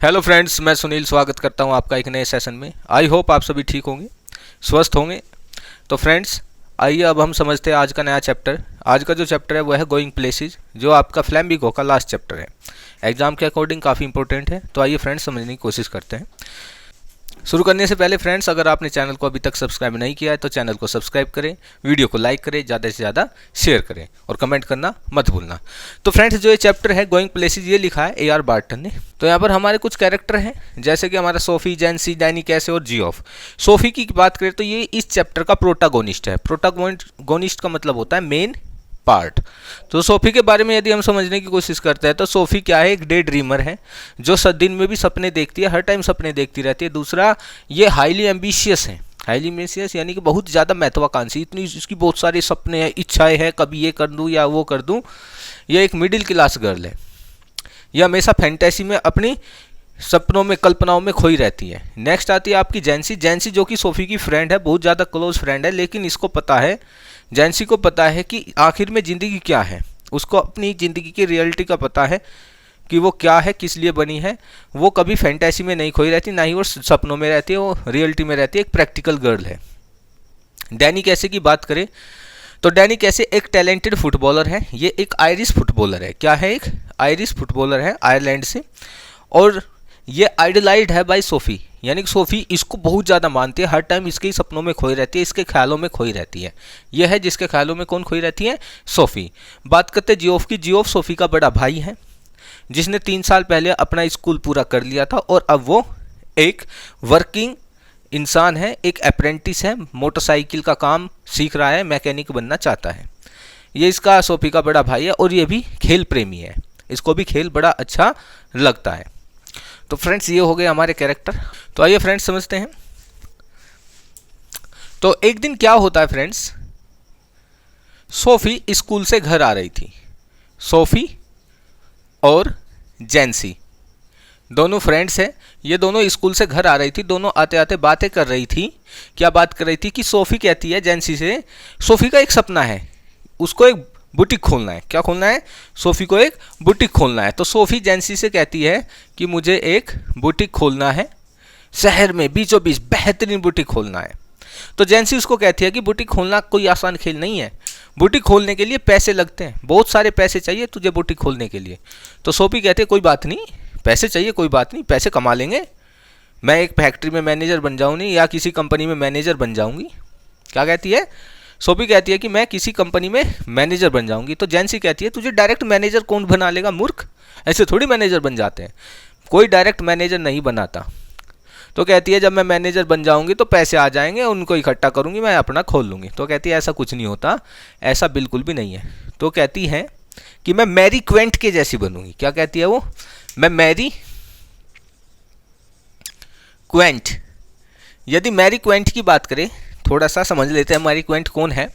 Hello friends, मैं सुनील स्वागत करता हूं आपका एक नए सेशन में। आई होप आप सभी ठीक होंगे, स्वस्थ होंगे। तो फ्रेंड्स, आइए अब हम समझते हैं आज का नया चैप्टर। आज का जो चैप्टर है वो है गोइंग प्लेसेस, जो आपका फ्लैमिंगो का लास्ट चैप्टर है। एग्जाम के अकॉर्डिंग काफ़ी इंपॉर्टेंट है। तो आइए फ्रेंड्स, समझने की कोशिश करते हैं। शुरू करने से पहले फ्रेंड्स, अगर आपने चैनल को अभी तक सब्सक्राइब नहीं किया है तो चैनल को सब्सक्राइब करें, वीडियो को लाइक करें, ज़्यादा से ज़्यादा शेयर करें और कमेंट करना मत भूलना। तो फ्रेंड्स, जो ये चैप्टर है गोइंग प्लेसेस, ये लिखा है ए आर बार्टन ने। तो यहाँ पर हमारे कुछ कैरेक्टर हैं, जैसे कि हमारा सोफी, जैंसी, डैनी कैसे और जियोफ। सोफी की बात करें तो ये इस चैप्टर का प्रोटागोनिस्ट है। प्रोटागोनिस्ट का मतलब होता है मेन पार्ट। तो सोफी के बारे में यदि हम समझने की कोशिश करते हैं तो सोफी क्या है, एक डे ड्रीमर है जो दिन में भी सपने देखती है, हर टाइम सपने देखती रहती है। दूसरा, ये हाईली एम्बिशियस है। हाईली एम्बिशियस यानी कि बहुत ज़्यादा महत्वाकांक्षी, इतनी इसकी बहुत सारे सपने हैं, इच्छाएं हैं, कभी ये कर दूँ या वो कर दूँ। यह एक मिडिल क्लास गर्ल है। यह हमेशा फैंटेसी में, अपनी सपनों में, कल्पनाओं में खोई रहती है। नेक्स्ट आती है आपकी जैंसी। जैंसी जो कि सोफी की फ्रेंड है, बहुत ज़्यादा क्लोज फ्रेंड है, लेकिन इसको पता है, जैंसी को पता है कि आखिर में ज़िंदगी क्या है। उसको अपनी ज़िंदगी की रियलिटी का पता है कि वो क्या है, किस लिए बनी है। वो कभी फैंटेसी में नहीं खोई रहती, ना ही वो सपनों में रहती है, वो रियलिटी में रहती है। एक प्रैक्टिकल गर्ल है। डैनी कैसे की बात करें तो डैनी कैसे एक टैलेंटेड फुटबॉलर है। ये एक आयरिश फुटबॉलर है। क्या है? एक आयरिश फुटबॉलर है, आयरलैंड से। और ये आइडलाइज्ड है बाय सोफी, यानी कि सोफी इसको बहुत ज़्यादा मानती है, हर टाइम इसके सपनों में खोई रहती है, इसके ख्यालों में खोई रहती है। यह है जिसके ख्यालों में कौन खोई रहती है? सोफी। बात करते हैं जियोफ की। जियोफ सोफी का बड़ा भाई है, जिसने 3 साल पहले अपना स्कूल पूरा कर लिया था और अब वो एक वर्किंग इंसान है, एक अप्रेंटिस है, मोटरसाइकिल का काम सीख रहा है, मैकेनिक बनना चाहता है। ये इसका सोफी का बड़ा भाई है और ये भी खेल प्रेमी है, इसको भी खेल बड़ा अच्छा लगता है। तो फ्रेंड्स, ये हो गए हमारे कैरेक्टर। तो आइए फ्रेंड्स समझते हैं। तो एक दिन क्या होता है फ्रेंड्स, सोफी स्कूल से घर आ रही थी। सोफी और जैंसी दोनों फ्रेंड्स हैं। ये दोनों स्कूल से घर आ रही थी। दोनों आते आते बातें कर रही थी। क्या बात कर रही थी कि सोफी कहती है जैंसी से, सोफी का एक सपना है, उसको एक बुटीक खोलना है। क्या खोलना है? सोफी को एक बुटीक खोलना है। तो सोफी जैंसी से कहती है कि मुझे एक बुटीक खोलना है, शहर में बीचों बीच बेहतरीन बुटीक खोलना है। तो जैंसी उसको कहती है कि बुटीक खोलना कोई आसान खेल नहीं है। बुटीक खोलने के लिए पैसे लगते हैं, बहुत सारे पैसे चाहिए तुझे बुटीक खोलने के लिए। तो सोफी कहती है कोई बात नहीं, पैसे चाहिए कोई बात नहीं, पैसे कमा लेंगे। मैं एक फैक्ट्री में मैनेजर बन जाऊँगी या किसी कंपनी में मैनेजर बन जाऊँगी। क्या कहती है? सोफी कहती है कि मैं किसी कंपनी में मैनेजर बन जाऊंगी। तो जैंसी कहती है तुझे डायरेक्ट मैनेजर कौन बना लेगा मूर्ख, ऐसे थोड़ी मैनेजर बन जाते हैं, कोई डायरेक्ट मैनेजर नहीं बनाता। तो कहती है जब मैं मैनेजर बन जाऊंगी तो पैसे आ जाएंगे, उनको इकट्ठा करूंगी, मैं अपना खोल लूंगी। तो कहती है ऐसा कुछ नहीं होता, ऐसा बिल्कुल भी नहीं है। तो कहती है कि मैं मैरी क्वेंट के जैसी बनूंगी। क्या कहती है वो? मैं मैरी क्वेंट। यदि मैरी क्वेंट की बात करें, थोड़ा सा समझ लेते हैं मैरी क्वेंट कौन है।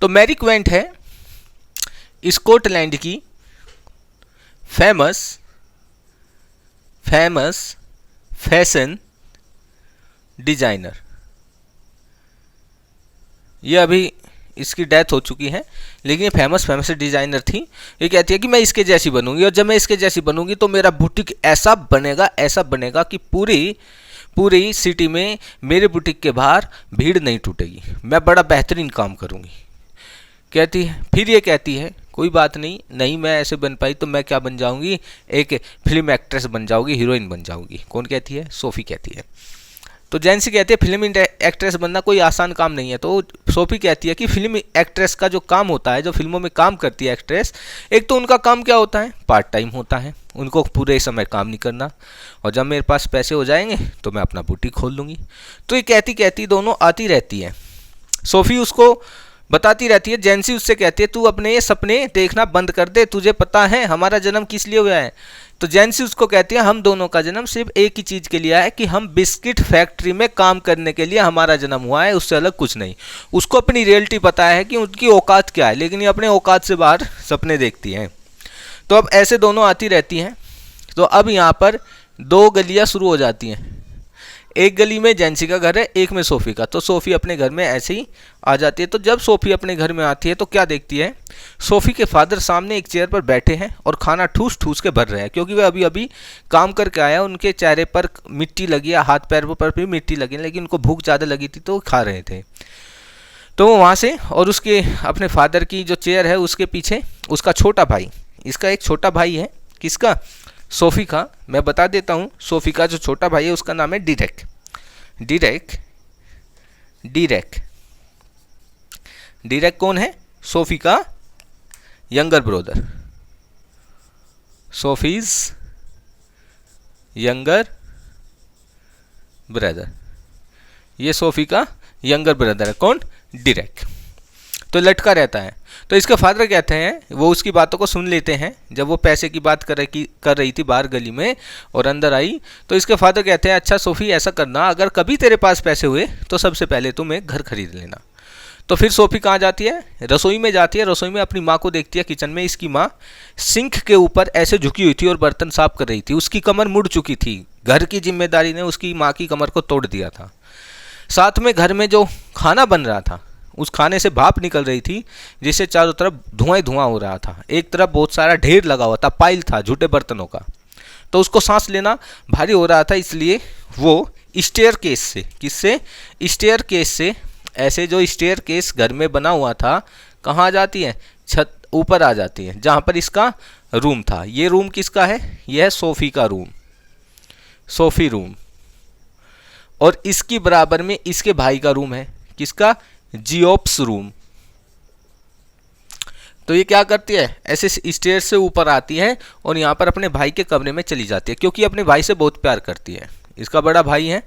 तो मैरी क्वेंट है स्कॉटलैंड की फेमस फैशन डिजाइनर। ये अभी इसकी डेथ हो चुकी है, लेकिन ये फेमस डिजाइनर थी। ये कहती है कि मैं इसके जैसी बनूंगी, और जब मैं इसके जैसी बनूंगी तो मेरा बुटीक ऐसा बनेगा कि पूरी सिटी में मेरे बुटीक के बाहर भीड़ नहीं टूटेगी, मैं बड़ा बेहतरीन काम करूंगी। कहती है, फिर ये कहती है कोई बात नहीं मैं ऐसे बन पाई तो मैं क्या बन जाऊंगी, एक फिल्म एक्ट्रेस बन जाऊंगी, हीरोइन बन जाऊंगी। कौन कहती है? सोफी कहती है। तो जैंसी कहती है फिल्म एक्ट्रेस बनना कोई आसान काम नहीं है। तो सोफी कहती है कि फिल्म एक्ट्रेस का जो काम होता है, जो फिल्मों में काम करती है एक्ट्रेस, एक तो उनका काम क्या होता है, पार्ट टाइम होता है, उनको पूरे समय काम नहीं करना, और जब मेरे पास पैसे हो जाएंगे तो मैं अपना बुटीक खोल लूँगी। तो ये कहती दोनों आती रहती है। सोफी उसको बताती रहती है, जैंसी उससे कहती है तू अपने ये सपने देखना बंद कर दे, तुझे पता है हमारा जन्म किस लिए हुआ है? तो जैंसी उसको कहती है हम दोनों का जन्म सिर्फ एक ही चीज़ के लिए है कि हम बिस्किट फैक्ट्री में काम करने के लिए हमारा जन्म हुआ है, उससे अलग कुछ नहीं। उसको अपनी रियलिटी पता है कि उनकी औकात क्या है, लेकिन ये अपने औकात से बाहर सपने देखती हैं। तो अब ऐसे दोनों आती रहती हैं। तो अब यहाँ पर 2 गलियाँ शुरू हो जाती हैं। एक गली में जैंसी का घर है, एक में सोफ़ी का। तो सोफ़ी अपने घर में ऐसे ही आ जाती है। तो जब सोफ़ी अपने घर में आती है तो क्या देखती है, सोफ़ी के फादर सामने एक चेयर पर बैठे हैं और खाना ठूस ठूस के भर रहे हैं, क्योंकि वे अभी अभी काम करके आया, उनके चेहरे पर मिट्टी लगी है, हाथ पैर पर भी मिट्टी लगी, लेकिन उनको भूख ज़्यादा लगी थी तो वो खा रहे थे। तो वो वहाँ से, और उसके अपने फादर की जो चेयर है उसके पीछे उसका छोटा भाई, इसका एक छोटा भाई है, किसका, सोफ़ी का। मैं बता देता हूँ, सोफ़ी का जो छोटा भाई है उसका नाम है डीरेक। डीरेक डीरेक डीरेक कौन है, सोफ़ी का यंगर ब्रदर, सोफ़ीज यंगर ब्रदर। ये सोफ़ी का यंगर ब्रदर है, कौन, डीरेक। तो लटका रहता है। तो इसके फादर कहते हैं, वो उसकी बातों को सुन लेते हैं। जब वो पैसे की बात कर रही थी बाहर गली में और अंदर आई, तो इसके फादर कहते हैं, अच्छा सोफ़ी ऐसा करना, अगर कभी तेरे पास पैसे हुए तो सबसे पहले तुम एक घर खरीद लेना। तो फिर सोफ़ी कहाँ जाती है, रसोई में जाती है। रसोई में अपनी माँ को देखती है किचन में। इसकी माँ सिंक के ऊपर ऐसे झुकी हुई थी और बर्तन साफ कर रही थी। उसकी कमर मुड़ चुकी थी, घर की जिम्मेदारी ने उसकी माँ की कमर को तोड़ दिया था। साथ में घर में जो खाना बन रहा था, उस खाने से भाप निकल रही थी, जिससे चारों तरफ धुआं ही धुआं हो रहा था। एक तरफ बहुत सारा ढेर लगा हुआ था, पाइल था झूठे बर्तनों का। तो उसको सांस लेना भारी हो रहा था, इसलिए वो स्टेयर केस से, किससे, स्टेयर केस से, ऐसे जो स्टेयर केस घर में बना हुआ था, कहाँ आ जाती है, छत ऊपर आ जाती है, जहाँ पर इसका रूम था। ये रूम किसका है, यह है सोफ़ी का रूम, सोफ़ी रूम। और इसकी बराबर में इसके भाई का रूम है, किसका, जियोप्स रूम। तो ये क्या करती है, ऐसे स्टेयर से ऊपर आती है और यहाँ पर अपने भाई के कमरे में चली जाती है, क्योंकि अपने भाई से बहुत प्यार करती है। इसका बड़ा भाई है।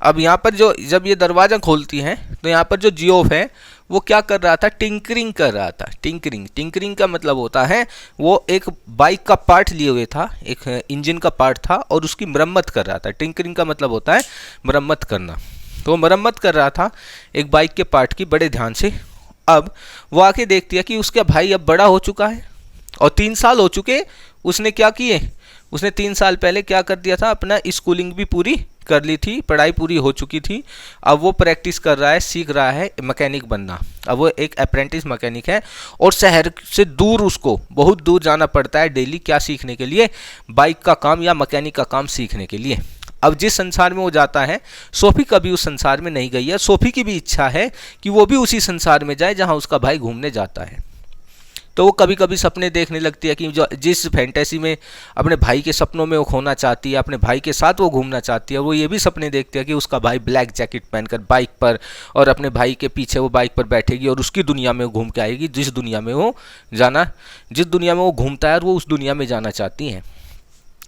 अब यहाँ पर जो, जब ये दरवाज़ा खोलती है तो यहाँ पर जो जियोप है वो क्या कर रहा था, टिंकरिंग कर रहा था। टिंकरिंग का मतलब होता है, वो एक बाइक का पार्ट लिए हुए था, एक इंजन का पार्ट था और उसकी मरम्मत कर रहा था। टिंकरिंग का मतलब होता है मरम्मत करना। तो मरम्मत कर रहा था एक बाइक के पार्ट की, बड़े ध्यान से। अब वो आके देखती है कि उसका भाई अब बड़ा हो चुका है और 3 साल हो चुके। उसने क्या किए, उसने 3 साल पहले क्या कर दिया था, अपना स्कूलिंग भी पूरी कर ली थी, पढ़ाई पूरी हो चुकी थी। अब वो प्रैक्टिस कर रहा है, सीख रहा है मैकेनिक बनना। अब वो एक अप्रेंटिस मैकेनिक है और शहर से दूर, उसको बहुत दूर जाना पड़ता है डेली, क्या सीखने के लिए, बाइक का काम या मैकेनिक का काम सीखने के लिए। अब जिस संसार में वो जाता है, सोफ़ी कभी उस संसार में नहीं गई है। सोफ़ी की भी इच्छा है कि वो भी उसी संसार में जाए जहाँ उसका भाई घूमने जाता है। तो वो कभी कभी सपने देखने लगती है कि जो जिस फैंटेसी में अपने भाई के सपनों में वो खोना चाहती है, अपने भाई के साथ वो घूमना चाहती है, वो ये भी सपने देखती है कि उसका भाई ब्लैक जैकेट पहनकर बाइक पर और अपने भाई के पीछे वो बाइक पर बैठेगी और उसकी दुनिया में वो घूम के आएगी, जिस दुनिया में वो घूमता है और वो उस दुनिया में जाना चाहती हैं।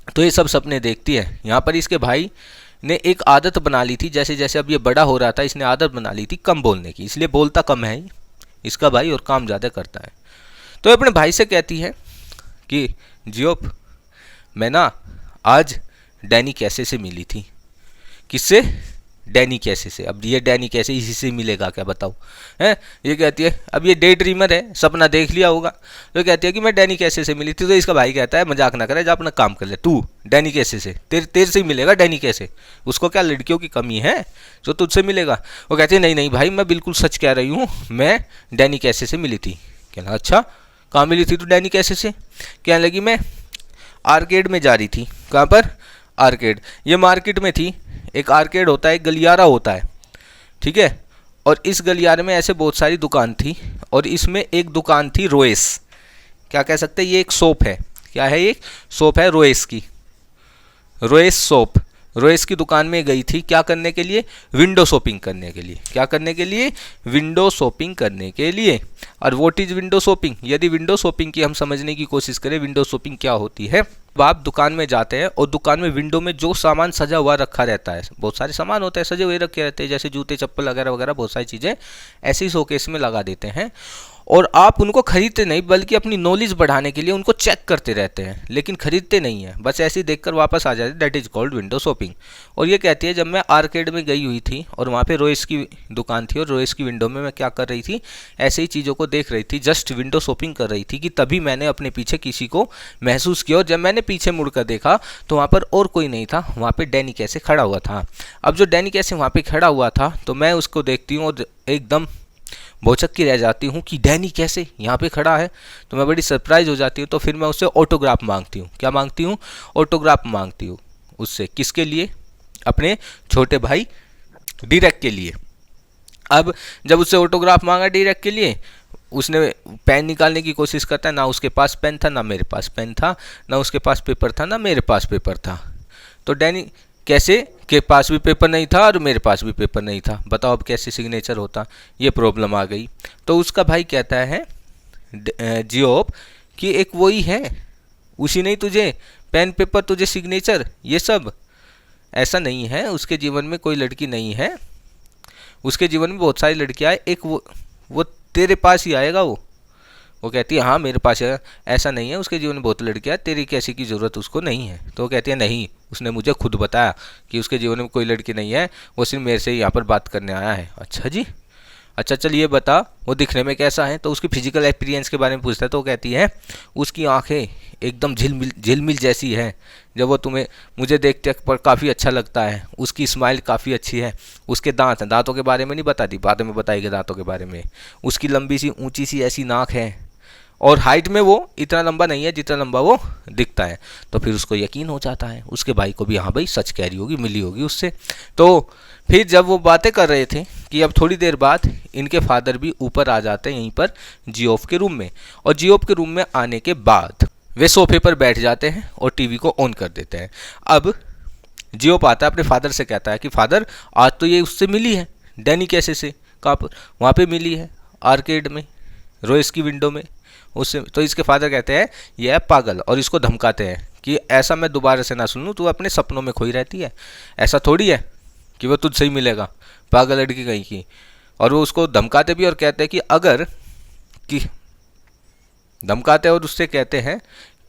तो ये सब सपने देखती है। यहाँ पर इसके भाई ने एक आदत बना ली थी, जैसे जैसे अब ये बड़ा हो रहा था, इसने आदत बना ली थी कम बोलने की, इसलिए बोलता कम है इसका भाई और काम ज़्यादा करता है। तो अपने भाई से कहती है कि जियोप, मैं ना आज डैनी कैसे से मिली थी। किससे, डैनी कैसे से। अब ये डैनी कैसे इसी से मिलेगा क्या, बताओ, हैं। ये कहती है, अब ये डे ड्रीमर है, सपना देख लिया होगा। तो कहती है कि मैं डैनी कैसे से मिली थी। तो इसका भाई कहता है, मजाक ना करे, जा अपना काम कर ले, तू डैनी कैसे से, तेरे से ही मिलेगा डैनी कैसे, उसको क्या लड़कियों की कमी है जो तुझसे मिलेगा। वो कहती है, नहीं नहीं भाई, मैं बिल्कुल सच कह रही हूँ, मैं डैनी कैसे से मिली थी। कहना, अच्छा कहाँ मिली थी तू डैनी कैसे से। कहने लगी, मैं आर्केड में जा रही थी। कहाँ पर, आर्केड, ये मार्केट में थी। एक आर्केड होता है, एक गलियारा होता है, ठीक है। और इस गलियारे में ऐसे बहुत सारी दुकान थी और इसमें एक दुकान थी रोएस, क्या कह सकते हैं, ये एक शॉप है। क्या है, एक शॉप है रोएस की, रोएस शॉप। रोएस की दुकान में गई थी, क्या करने के लिए, विंडो शॉपिंग करने के लिए। क्या करने के लिए, विंडो शॉपिंग करने के लिए। और व्हाट इज विंडो शॉपिंग, यदि विंडो शॉपिंग की हम समझने की कोशिश करें, विंडो शॉपिंग क्या होती है। आप दुकान में जाते हैं और दुकान में विंडो में जो सामान सजा हुआ रखा रहता है, बहुत सारे सामान होते हैं सजे हुए रखे रहते हैं, जैसे जूते चप्पल वगैरह वगैरह, बहुत सारी चीज़ें ऐसे ही शोकेस में लगा देते हैं। और आप उनको खरीदते नहीं बल्कि अपनी नॉलेज बढ़ाने के लिए उनको चेक करते रहते हैं, लेकिन खरीदते नहीं हैं, बस ऐसे ही देखकर वापस आ जाते। That is called window shopping. और ये कहती है जब मैं आर्केड में गई हुई थी और वहाँ पे रोइस की दुकान थी और रोइस की विंडो में मैं क्या कर रही थी, ऐसे ही चीज़ों को देख रही थी, जस्ट विंडो शॉपिंग कर रही थी कि तभी मैंने अपने पीछे किसी को महसूस किया। और जब मैंने पीछे मुड़कर देखा तो वहाँ पर और कोई नहीं था, वहाँ पर डैनी कैसे खड़ा हुआ था। अब जो डैनी कैसे वहाँ पर खड़ा हुआ था तो मैं उसको देखती हूँ और एकदम भौचक की रह जाती हूँ कि डैनी कैसे यहाँ पे खड़ा है। तो मैं बड़ी सरप्राइज हो जाती हूँ। तो फिर मैं उससे ऑटोग्राफ मांगती हूँ। क्या मांगती हूँ? ऑटोग्राफ मांगती हूँ उससे। किसके लिए? अपने छोटे भाई डीरेक के लिए। अब जब उससे ऑटोग्राफ मांगा डीरेक के लिए, उसने पेन निकालने की कोशिश करता है। ना उसके पास पेन था, ना मेरे पास पेन था, ना उसके पास पेपर था, ना मेरे पास पेपर था। तो डैनी कैसे के पास भी पेपर नहीं था और मेरे पास भी पेपर नहीं था। बताओ अब कैसे सिग्नेचर होता? ये प्रॉब्लम आ गई। तो उसका भाई कहता है जियोप कि एक वही है, उसी नहीं तुझे पेन पेपर, तुझे सिग्नेचर, ये सब। ऐसा नहीं है, उसके जीवन में कोई लड़की नहीं है, उसके जीवन में बहुत सारी लड़कियां हैं, एक वो तेरे पास ही आएगा। वो कहती है हाँ मेरे पास है। ऐसा नहीं है, उसके जीवन में बहुत लड़कियां, तेरी कैसी की ज़रूरत उसको नहीं है। तो वो कहती है नहीं, उसने मुझे खुद बताया कि उसके जीवन में कोई लड़की नहीं है, वो सिर्फ मेरे से ही यहाँ पर बात करने आया है। अच्छा जी, अच्छा चल ये बता वो दिखने में कैसा है। तो उसकी फिजिकल एक्सपीरियंस के बारे में पूछता है। तो वो कहती है उसकी आंखें एकदम झिलमिल जैसी है, जब वो तुम्हें मुझे देखते पर काफ़ी अच्छा लगता है। उसकी स्माइल काफ़ी अच्छी है। उसके दांत, दांतों के बारे में नहीं बताती, बाद में बताएगी दांतों के बारे में। उसकी लंबी सी ऊंची सी ऐसी नाक है और हाइट में वो इतना लंबा नहीं है जितना लंबा वो दिखता है। तो फिर उसको यकीन हो जाता है, उसके भाई को भी, हाँ भाई सच कह रही होगी, मिली होगी उससे। तो फिर जब वो बातें कर रहे थे कि अब थोड़ी देर बाद इनके फादर भी ऊपर आ जाते हैं यहीं पर जियोफ के रूम में। और जियोफ के रूम में आने के बाद वे सोफे पर बैठ जाते हैं और टीवी को ऑन कर देते हैं। अब जियोफ आता है, अपने फादर से कहता है कि फादर आज तो ये उससे मिली है, डैनी कैसे से। कहाँ पर? वहाँ पे मिली है, आर्केड में, रोइस की विंडो में उससे। तो इसके फादर कहते हैं ये है पागल, और इसको धमकाते हैं कि ऐसा मैं दोबारा से ना सुनूं, तू अपने सपनों में खोई रहती है, ऐसा थोड़ी है कि वो तुझसे ही मिलेगा, पागल लड़की कहीं की। और वो उसको धमकाते भी और कहते हैं कि अगर कि धमकाते और उससे कहते हैं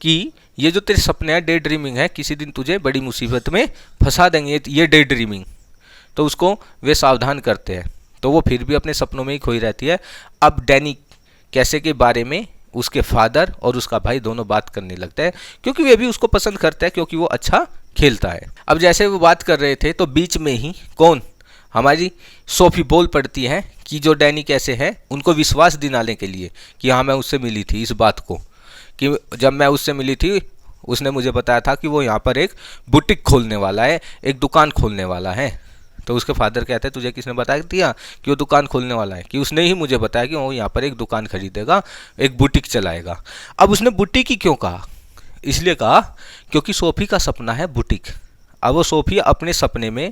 कि ये जो तेरे सपने हैं, डे ड्रीमिंग है, किसी दिन तुझे बड़ी मुसीबत में फंसा देंगे ये डे ड्रीमिंग। तो उसको वे सावधान करते हैं। तो वो फिर भी अपने सपनों में ही खोई रहती है। अब डैनी कैसे के बारे में उसके फादर और उसका भाई दोनों बात करने लगते हैं, क्योंकि वे भी उसको पसंद करते हैं, क्योंकि वो अच्छा खेलता है। अब जैसे वो बात कर रहे थे तो बीच में ही कौन, हमारी सोफी बोल पड़ती है कि जो डैनी कैसे है उनको विश्वास दिलाने के लिए कि हाँ मैं उससे मिली थी, इस बात को कि जब मैं उससे मिली थी उसने मुझे बताया था कि वो यहाँ पर एक बुटीक खोलने वाला है, एक दुकान खोलने वाला है। तो उसके फादर कहते हैं तुझे किसने बता दिया कि वो दुकान खोलने वाला है? कि उसने ही मुझे बताया कि वो यहाँ पर एक दुकान खरीदेगा, एक बुटीक चलाएगा। अब उसने बुटीक ही क्यों कहा? इसलिए कहा क्योंकि सोफी का सपना है बुटीक। अब वो सोफी अपने सपने में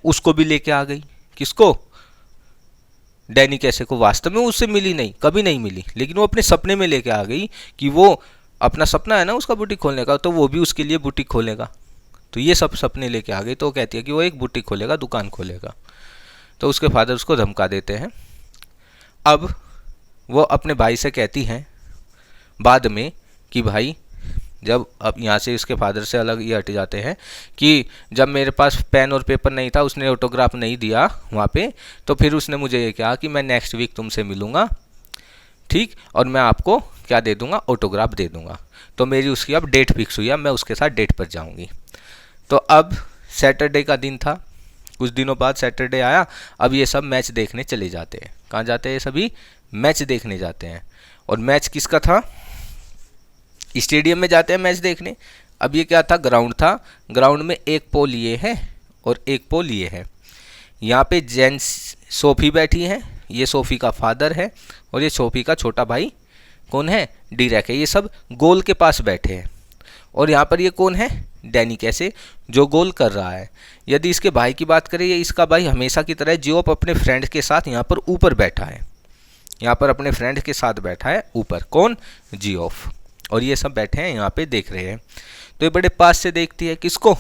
उसको भी लेके आ गई। किसको? डैनी कैसे को। वास्तव में उससे मिली नहीं, कभी नहीं मिली, लेकिन वो अपने सपने में लेके आ गई कि वो अपना सपना है ना उसका बुटीक खोलने का, तो वो भी उसके लिए बुटीक खोलेगा। तो ये सब सपने लेके आ गई। तो वो कहती है कि वो एक बुटीक खोलेगा, दुकान खोलेगा। तो उसके फादर उसको धमका देते हैं। अब वो अपने भाई से कहती हैं बाद में कि भाई जब अब यहाँ से इसके फादर से अलग ये हट जाते हैं कि जब मेरे पास पेन और पेपर नहीं था, उसने ऑटोग्राफ नहीं दिया वहाँ पे, तो फिर उसने मुझे ये कहा कि मैं नेक्स्ट वीक तुमसे मिलूँगा, ठीक, और मैं आपको क्या दे दूँगा, ऑटोग्राफ दे दूँगा। तो मेरी उसकी अब डेट फिक्स हुई है, मैं उसके साथ डेट पर जाऊँगी। तो अब सैटरडे का दिन था, कुछ दिनों बाद सैटरडे आया। अब ये सब मैच देखने चले जाते हैं। कहाँ जाते हैं? सभी मैच देखने जाते हैं। और मैच किसका था? स्टेडियम में जाते हैं मैच देखने। अब ये क्या था? ग्राउंड था। ग्राउंड में एक पोल ये है और एक पोल ये है। यहाँ पे जेंट्स सोफी बैठी है, ये सोफी का फादर है और ये सोफी का छोटा भाई कौन है? डीरेक है। ये सब गोल के पास बैठे हैं। और यहाँ पर ये कौन है? डैनी कैसे, जो गोल कर रहा है। यदि इसके भाई की बात करें, ये इसका भाई हमेशा की तरह जियोप अपने फ्रेंड के साथ यहाँ पर ऊपर बैठा है, यहाँ पर अपने फ्रेंड के साथ बैठा है ऊपर। कौन? जियोफ। और ये सब बैठे हैं यहाँ पे देख रहे हैं। तो ये बड़े पास से देखती है किसको?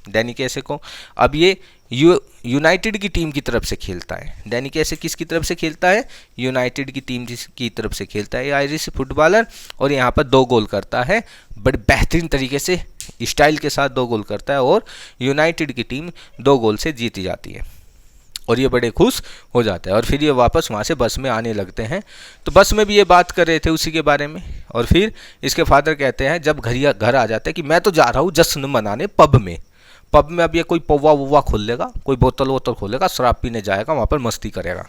डैनी कैसे को। अब ये यूनाइटेड की टीम की तरफ से खेलता है। डैनी कैसे किसकी तरफ से खेलता है? यूनाइटेड की टीम की तरफ से खेलता है ये आयरिश फुटबॉलर, और यहाँ पर 2 गोल करता है, बड़े बेहतरीन तरीके से स्टाइल के साथ 2 गोल करता है, और यूनाइटेड की टीम 2 गोल से जीती जाती है, और ये बड़े खुश हो जाते हैं। और फिर ये वापस वहाँ से बस में आने लगते हैं। तो बस में भी ये बात कर रहे थे उसी के बारे में, और फिर इसके फादर कहते हैं जब घर आ जाते हैं कि मैं तो जा रहा हूँ जश्न मनाने पब में। अब ये कोई पौवा वुवा खोल लेगा, कोई बोतल वोतल खोलेगा, शराब पीने जाएगा, वहाँ पर मस्ती करेगा।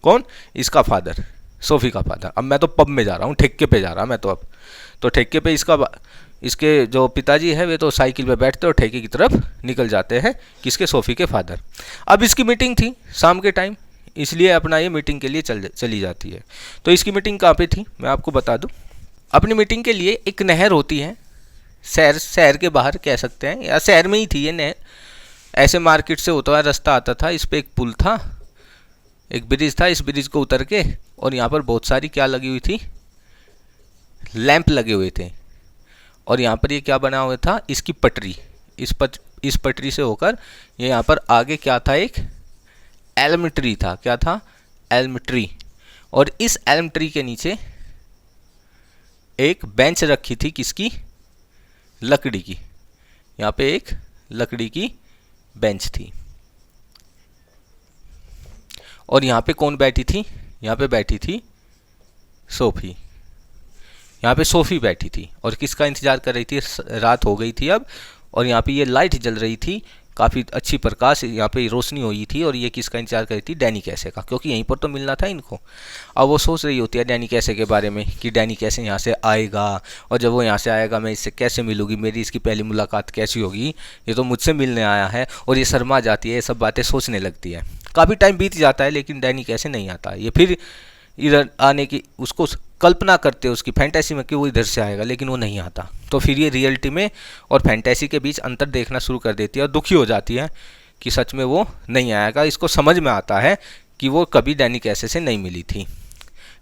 कौन? इसका फादर, सोफ़ी का फादर। अब मैं तो पब में जा रहा हूँ, ठेके पे जा रहा मैं तो। अब तो ठेके पे इसके जो पिताजी है वे तो साइकिल पे बैठते और ठेके की तरफ निकल जाते हैं, किसके? सोफ़ी के फादर। अब इसकी मीटिंग थी शाम के टाइम, इसलिए अपना ये मीटिंग के लिए चली जाती है। तो इसकी मीटिंग कहाँ पे थी मैं आपको बता दूँ। अपनी मीटिंग के लिए एक नहर होती है, शहर के बाहर कह सकते हैं, या शहर में ही थी ये नहर। ऐसे मार्केट से होता हुआ रास्ता आता था, इस पर एक पुल था, एक ब्रिज था, इस ब्रिज को उतर के, और यहाँ पर बहुत सारी क्या लगी हुई थी? लैंप लगे हुए थे। और यहाँ पर ये क्या बना हुआ था? इसकी पटरी। इस पटरी से होकर ये यहाँ पर आगे क्या था? एक एल्म ट्री था। क्या था? Elm tree. और इस एल्म ट्री के नीचे एक बेंच रखी थी, किसकी? लकड़ी की। यहाँ पे एक लकड़ी की बेंच थी, और यहाँ पे कौन बैठी थी? यहाँ पे बैठी थी सोफ़ी। यहाँ पे सोफ़ी बैठी थी और किसका इंतज़ार कर रही थी? रात हो गई थी अब, और यहाँ पे ये लाइट जल रही थी, काफ़ी अच्छी प्रकाश यहाँ पे रोशनी हुई थी, और ये किसका इंतजार कर रही थी? डैनी कैसे का, क्योंकि यहीं पर तो मिलना था इनको। अब वो सोच रही होती है डैनी कैसे के बारे में कि डैनी कैसे यहाँ से आएगा, और जब वो यहाँ से आएगा मैं इससे कैसे मिलूँगी, मेरी इसकी पहली मुलाकात कैसी होगी, ये तो मुझसे मिलने आया है, और ये शर्मा जाती है, ये सब बातें सोचने लगती है। काफ़ी टाइम बीत जाता है लेकिन डैनी कैसे नहीं आता। ये फिर इधर आने की उसको कल्पना करते हैं, उसकी फैंटेसी में कि वो इधर से आएगा, लेकिन वो नहीं आता। तो फिर ये रियलिटी में और फैंटेसी के बीच अंतर देखना शुरू कर देती है, और दुखी हो जाती है कि सच में वो नहीं आएगा। इसको समझ में आता है कि वो कभी डैनी कैसे से नहीं मिली थी,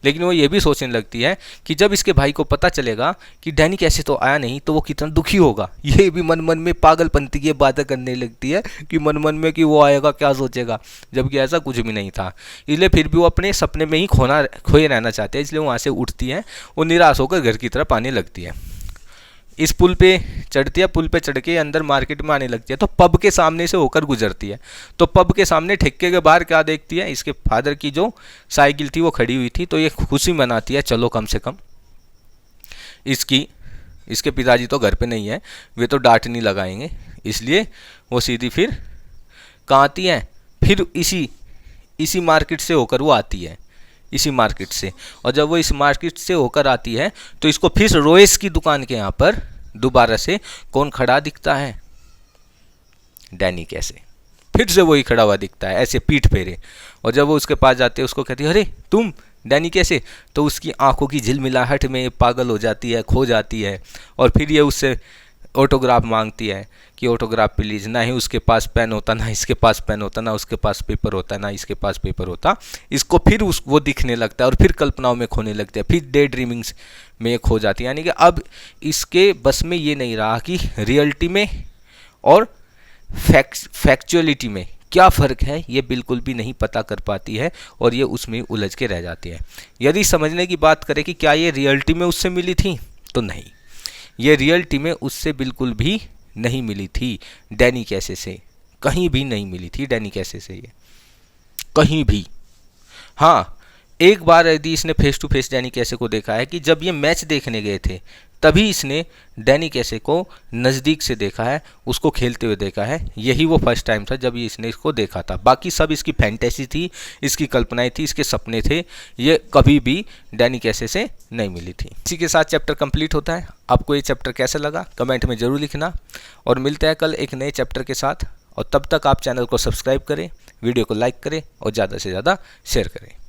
लेकिन वो ये भी सोचने लगती है कि जब इसके भाई को पता चलेगा कि डैनी कैसे तो आया नहीं तो वो कितना दुखी होगा। ये भी मन मन में पागलपंती की बातें करने लगती है कि मन मन में कि वो आएगा क्या सोचेगा, जबकि ऐसा कुछ भी नहीं था। इसलिए फिर भी वो अपने सपने में ही खोए रहना चाहते हैं, इसलिए वहाँ से उठती है, वो निराश होकर घर की तरफ आने लगती है। इस पुल पे चढ़ती है, पुल पे चढ़ के अंदर मार्केट में आने लगती है, तो पब के सामने से होकर गुजरती है। तो पब के सामने ठेके के बाहर क्या देखती है? इसके फादर की जो साइकिल थी वो खड़ी हुई थी। तो ये खुशी मनाती है, चलो कम से कम इसके पिताजी तो घर पे नहीं है, वे तो डांट नहीं लगाएंगे, इसलिए वो सीधी फिर कहाँ आती है? फिर इसी मार्केट से होकर वो आती है, इसी मार्केट से। और जब वो इस मार्केट से होकर आती है तो इसको फिर रोएस की दुकान के यहाँ पर दोबारा से कौन खड़ा दिखता है? डैनी कैसे। फिर से वही खड़ा हुआ दिखता है, ऐसे पीठ फेरे। और जब वो उसके पास जाते हैं उसको कहती है, अरे तुम डैनी कैसे? तो उसकी आंखों की झिलमिलाहट में पागल हो जाती है, खो जाती है, और फिर ये उससे ऑटोग्राफ मांगती है कि ऑटोग्राफ प्लीज़। ना ही उसके पास पेन होता, ना इसके पास पेन होता, ना उसके पास पेपर होता, ना इसके पास पेपर होता। इसको फिर वो दिखने लगता है और फिर कल्पनाओं में खोने लगता है, फिर डे ड्रीमिंग्स में खो जाती है। यानी कि अब इसके बस में ये नहीं रहा कि रियलिटी में और फैक्चुअलिटी में क्या फ़र्क है, ये बिल्कुल भी नहीं पता कर पाती है, और ये उसमें उलझ के रह जाती है। यदि समझने की बात करें कि क्या ये रियलिटी में उससे मिली थी, तो नहीं, ये रियलिटी में उससे बिल्कुल भी नहीं मिली थी। डैनी कैसे से कहीं भी नहीं मिली थी, डैनी कैसे से ये कहीं भी। हाँ, एक बार यदि इसने फेस टू फेस डैनी कैसे को देखा है कि जब ये मैच देखने गए थे तभी इसने डैनी कैसे को नज़दीक से देखा है, उसको खेलते हुए देखा है। यही वो फर्स्ट टाइम था जब इसने इसको देखा था। बाकी सब इसकी फैंटेसी थी, इसकी कल्पनाएं थी, इसके सपने थे, ये कभी भी डैनी कैसे से नहीं मिली थी। इसी के साथ चैप्टर कंप्लीट होता है। आपको ये चैप्टर कैसा लगा कमेंट में ज़रूर लिखना, और मिलते हैं कल एक नए चैप्टर के साथ। और तब तक आप चैनल को सब्सक्राइब करें, वीडियो को लाइक करें और ज़्यादा से ज़्यादा शेयर करें।